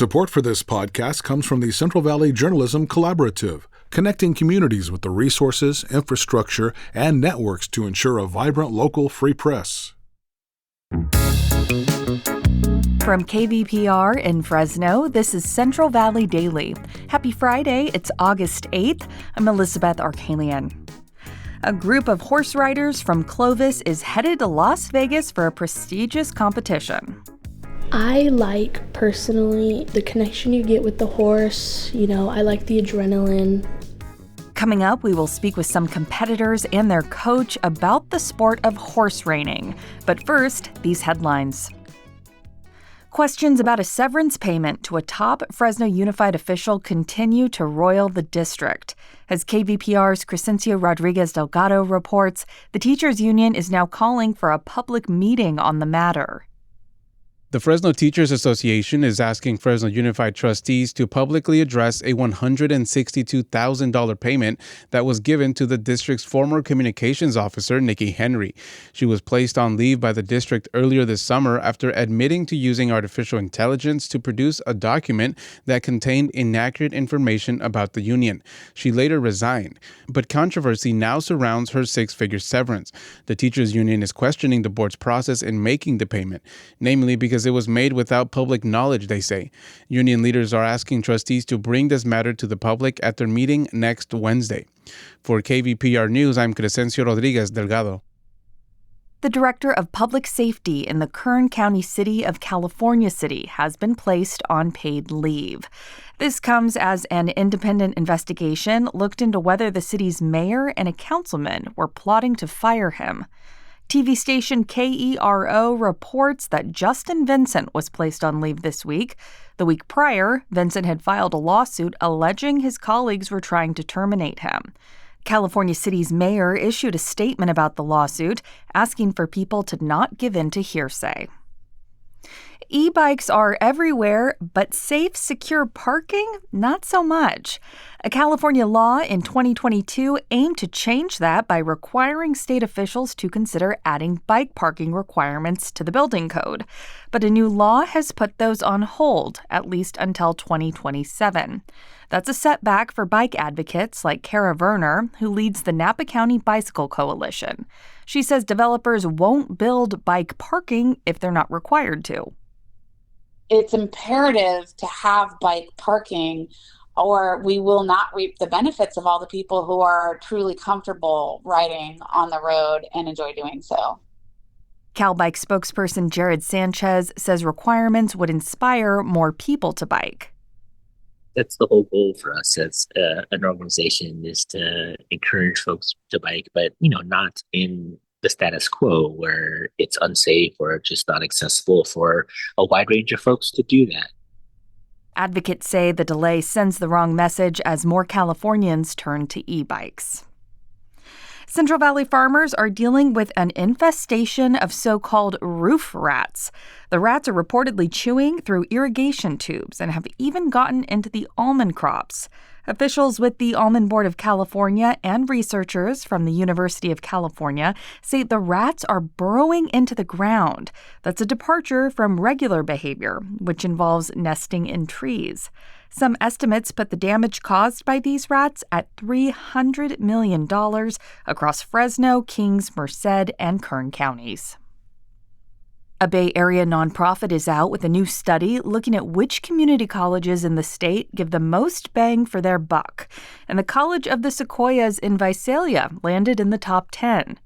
Support for this podcast comes from the Central Valley Journalism Collaborative, connecting communities with the resources, infrastructure, and networks to ensure a vibrant local free press. From KVPR in Fresno, this is Central Valley Daily. Happy Friday, it's August 8th. I'm Elizabeth Arkalian. A group of horse riders from Clovis is headed to Las Vegas for a prestigious competition. I like, personally, the connection you get with the horse. I like the adrenaline. Coming up, we will speak with some competitors and their coach about the sport of horse reining. But first, these headlines. Questions about a severance payment to a top Fresno Unified official continue to roil the district. As KVPR's Crescencio Rodriguez Delgado reports, the teachers' union is now calling for a public meeting on the matter. The Fresno Teachers Association is asking Fresno Unified trustees to publicly address a $162,000 payment that was given to the district's former communications officer, Nikki Henry. She was placed on leave by the district earlier this summer after admitting to using artificial intelligence to produce a document that contained inaccurate information about the union. She later resigned, but controversy now surrounds her six-figure severance. The teachers' union is questioning the board's process in making the payment, namely because it was made without public knowledge, they say. Union leaders are asking trustees to bring this matter to the public at their meeting next Wednesday. For KVPR News, I'm Crescencio Rodriguez Delgado. The director of public safety in the Kern County city of California City has been placed on paid leave. This comes as an independent investigation looked into whether the city's mayor and a councilman were plotting to fire him. TV station KERO reports that Justin Vincent was placed on leave this week. The week prior, Vincent had filed a lawsuit alleging his colleagues were trying to terminate him. California City's mayor issued a statement about the lawsuit, asking for people to not give in to hearsay. E-bikes are everywhere, but safe, secure parking? Not so much. A California law in 2022 aimed to change that by requiring state officials to consider adding bike parking requirements to the building code. But a new law has put those on hold, at least until 2027. That's a setback for bike advocates like Kara Verner, who leads the Napa County Bicycle Coalition. She says developers won't build bike parking if they're not required to. It's imperative to have bike parking, or we will not reap the benefits of all the people who are truly comfortable riding on the road and enjoy doing so. CalBike spokesperson Jared Sanchez says requirements would inspire more people to bike. That's the whole goal for us as an organization, is to encourage folks to bike, but not in the status quo where it's unsafe or just not accessible for a wide range of folks to do that. Advocates say the delay sends the wrong message as more Californians turn to e-bikes. Central Valley farmers are dealing with an infestation of so-called roof rats. The rats are reportedly chewing through irrigation tubes and have even gotten into the almond crops. Officials with the Almond Board of California and researchers from the University of California say the rats are burrowing into the ground. That's a departure from regular behavior, which involves nesting in trees. Some estimates put the damage caused by these rats at $300 million across Fresno, Kings, Merced, and Kern counties. A Bay Area nonprofit is out with a new study looking at which community colleges in the state give the most bang for their buck. And the College of the Sequoias in Visalia landed in the top 10.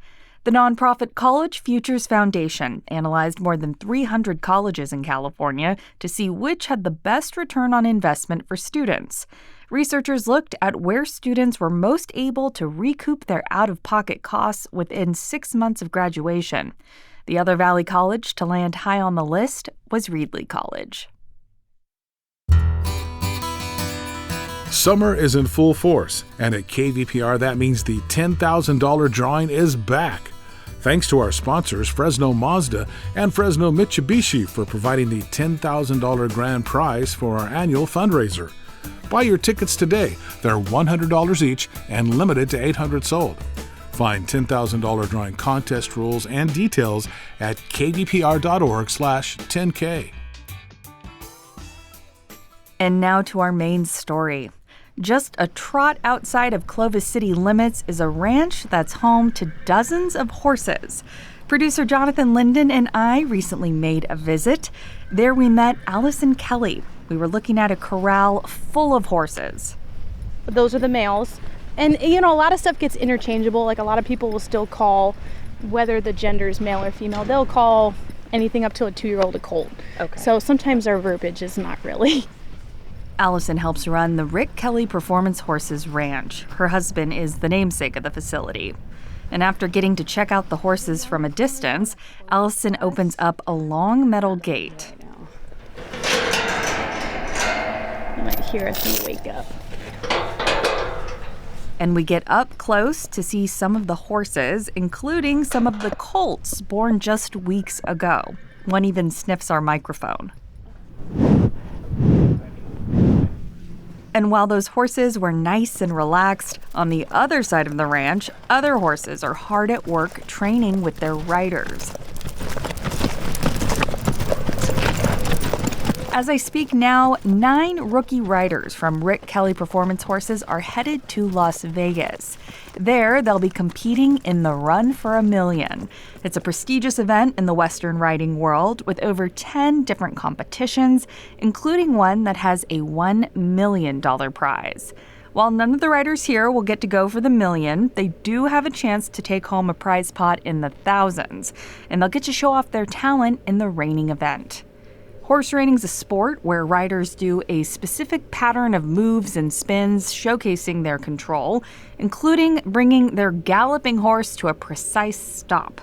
The nonprofit College Futures Foundation analyzed more than 300 colleges in California to see which had the best return on investment for students. Researchers looked at where students were most able to recoup their out-of-pocket costs within 6 months of graduation. The other Valley college to land high on the list was Reedley College. Summer is in full force, and at KVPR that means the $10,000 drawing is back. Thanks to our sponsors, Fresno Mazda and Fresno Mitsubishi, for providing the $10,000 grand prize for our annual fundraiser. Buy your tickets today. They're $100 each and limited to 800 sold. Find $10,000 drawing contest rules and details at kvpr.org/10K. And now to our main story. Just a trot outside of Clovis city limits is a ranch that's home to dozens of horses. Producer Jonathan Linden and I recently made a visit. There we met Allison Kelly. We were looking at a corral full of horses. Those are the males. And, a lot of stuff gets interchangeable. Like, a lot of people will still call, whether the gender is male or female, they'll call anything up to a 2-year-old a colt. Okay. So sometimes our verbiage is not really. Allison helps run the Rick Kelly Performance Horses Ranch. Her husband is the namesake of the facility. And after getting to check out the horses from a distance, Allison opens up a long metal gate. You might hear us when you wake up. And we get up close to see some of the horses, including some of the colts born just weeks ago. One even sniffs our microphone. And while those horses were nice and relaxed, on the other side of the ranch, other horses are hard at work training with their riders. As I speak now, 9 rookie riders from Rick Kelly Performance Horses are headed to Las Vegas. There, they'll be competing in the Run for $1 Million. It's a prestigious event in the Western riding world with over 10 different competitions, including one that has a $1 million prize. While none of the riders here will get to go for the million, they do have a chance to take home a prize pot in the thousands, and they'll get to show off their talent in the reining event. Horse reining is a sport where riders do a specific pattern of moves and spins showcasing their control, including bringing their galloping horse to a precise stop.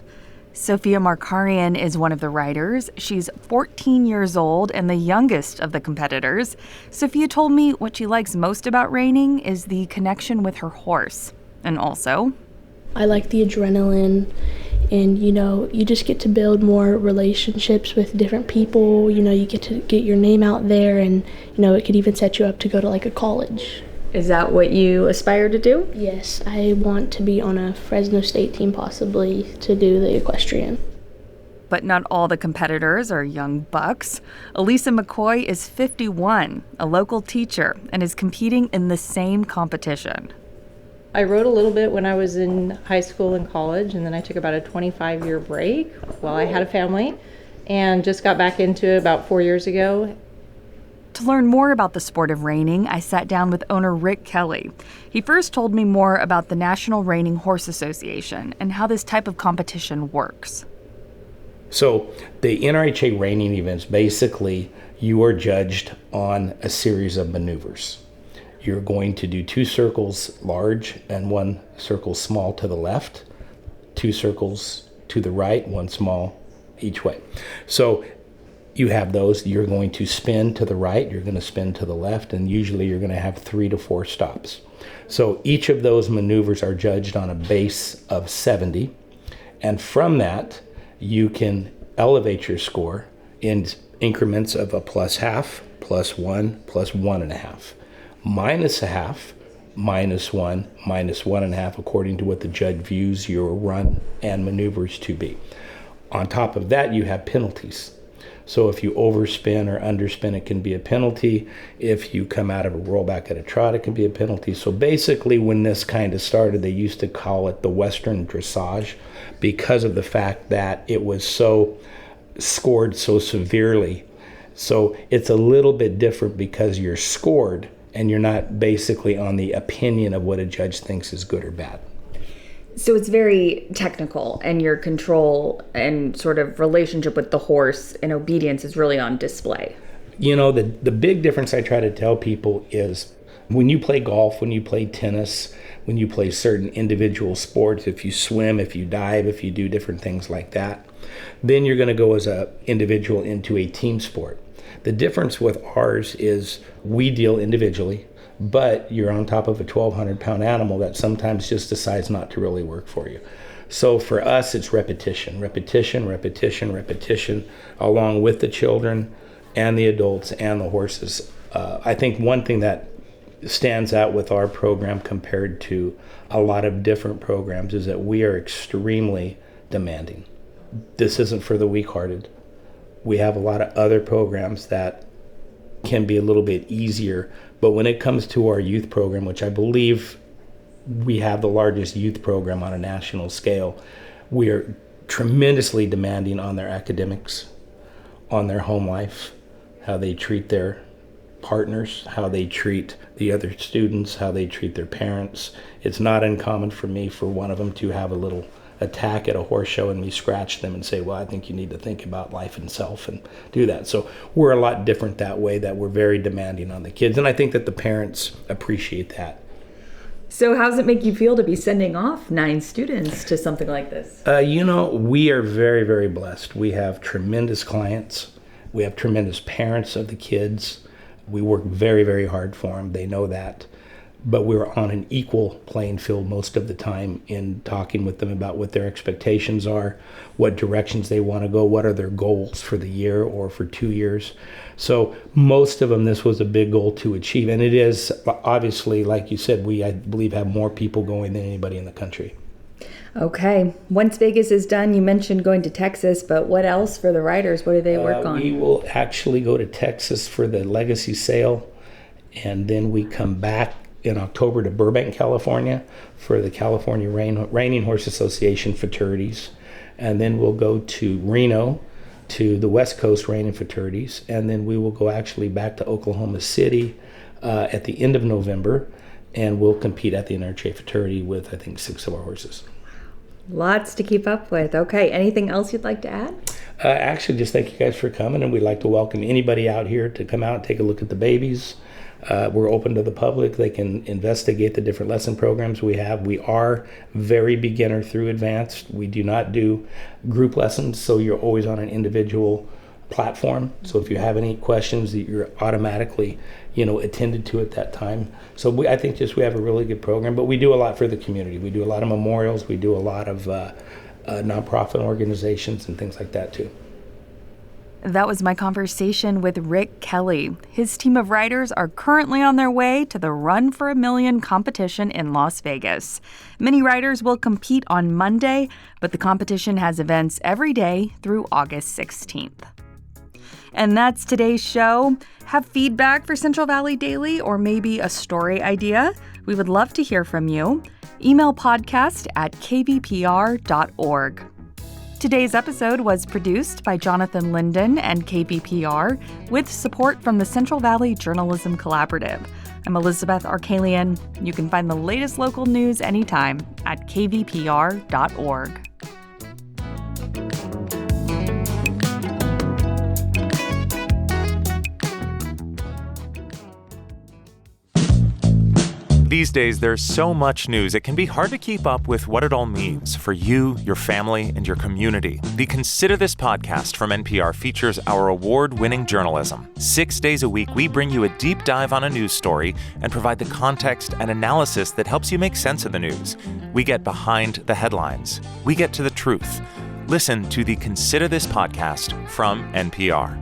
Sophia Markarian is one of the riders. She's 14 years old and the youngest of the competitors. Sophia told me what she likes most about reining is the connection with her horse. And also, I like the adrenaline. And, you just get to build more relationships with different people. You get to get your name out there, and, it could even set you up to go to like a college. Is that what you aspire to do? Yes, I want to be on a Fresno State team possibly to do the equestrian. But not all the competitors are young bucks. Elisa McCoy is 51, a local teacher, and is competing in the same competition. I rode a little bit when I was in high school and college, and then I took about a 25-year break while I had a family, and just got back into it about 4 years ago. To learn more about the sport of reining, I sat down with owner Rick Kelly. He first told me more about the National Reining Horse Association and how this type of competition works. So the NRHA reining events, basically, you are judged on a series of maneuvers. You're going to do 2 circles large and 1 circle small to the left, 2 circles to the right, 1 small each way. So you have those. You're going to spin to the right, you're going to spin to the left, and usually you're going to have 3 to 4 stops. So each of those maneuvers are judged on a base of 70, and from that you can elevate your score in increments of a plus half, plus 1, plus 1.5. minus a half, minus 1, minus 1.5, according to what the judge views your run and maneuvers to be. On top of that, you have penalties. So if you overspin or underspin, it can be a penalty. If you come out of a rollback at a trot, it can be a penalty. So basically, when this kind of started, they used to call it the Western dressage because of the fact that it was so scored so severely. So it's a little bit different because you're scored and you're not basically on the opinion of what a judge thinks is good or bad. So it's very technical, and your control and sort of relationship with the horse and obedience is really on display. The big difference I try to tell people is when you play golf, when you play tennis, when you play certain individual sports, if you swim, if you dive, if you do different things like that, then you're going to go as an individual into a team sport. The difference with ours is we deal individually, but you're on top of a 1,200-pound animal that sometimes just decides not to really work for you. So for us, it's repetition, along with the children and the adults and the horses. I think one thing that stands out with our program compared to a lot of different programs is that we are extremely demanding. This isn't for the weak-hearted. We have a lot of other programs that can be a little bit easier. But when it comes to our youth program, which I believe we have the largest youth program on a national scale, we are tremendously demanding on their academics, on their home life, how they treat their partners, how they treat the other students, how they treat their parents. It's not uncommon for me for one of them to have a little attack at a horse show and me scratch them and say, well, I think you need to think about life and self and do that. So we're a lot different that way, that we're very demanding on the kids. And I think that the parents appreciate that. So how does it make you feel to be sending off 9 students to something like this? We are very, very blessed. We have tremendous clients. We have tremendous parents of the kids. We work very, very hard for them. They know that. But we're on an equal playing field most of the time in talking with them about what their expectations are, what directions they want to go, what are their goals for the year or for 2 years. So most of them, this was a big goal to achieve. And it is, obviously, like you said, we, I believe, have more people going than anybody in the country. Okay. Once Vegas is done, you mentioned going to Texas, but what else for the riders? What do they work on? We will actually go to Texas for the Legacy Sale, and then we come back in October to Burbank, California for the California Reining Horse Association fraternities. And then we'll go to Reno to the West Coast Reining fraternities. And then we will go actually back to Oklahoma City at the end of November, and we'll compete at the NRHA fraternity with, I think, 6 of our horses. Lots to keep up with. Okay, anything else you'd like to add? Actually, just thank you guys for coming, and we'd like to welcome anybody out here to come out and take a look at the babies. We're open to the public. They can investigate the different lesson programs we have. We are very beginner through advanced. We do not do group lessons, so you're always on an individual platform. So if you have any questions, you're automatically, attended to at that time. So I think we have a really good program, but we do a lot for the community. We do a lot of memorials. We do a lot of nonprofit organizations and things like that too. That was my conversation with Rick Kelly. His team of riders are currently on their way to the Run for a Million competition in Las Vegas. Many riders will compete on Monday, but the competition has events every day through August 16th. And that's today's show. Have feedback for Central Valley Daily or maybe a story idea? We would love to hear from you. Email podcast@kvpr.org. Today's episode was produced by Jonathan Linden and KVPR with support from the Central Valley Journalism Collaborative. I'm Elizabeth Arkalian. You can find the latest local news anytime at kvpr.org. These days, there's so much news, it can be hard to keep up with what it all means for you, your family, and your community. The Consider This podcast from NPR features our award-winning journalism. 6 days a week, we bring you a deep dive on a news story and provide the context and analysis that helps you make sense of the news. We get behind the headlines. We get to the truth. Listen to the Consider This podcast from NPR.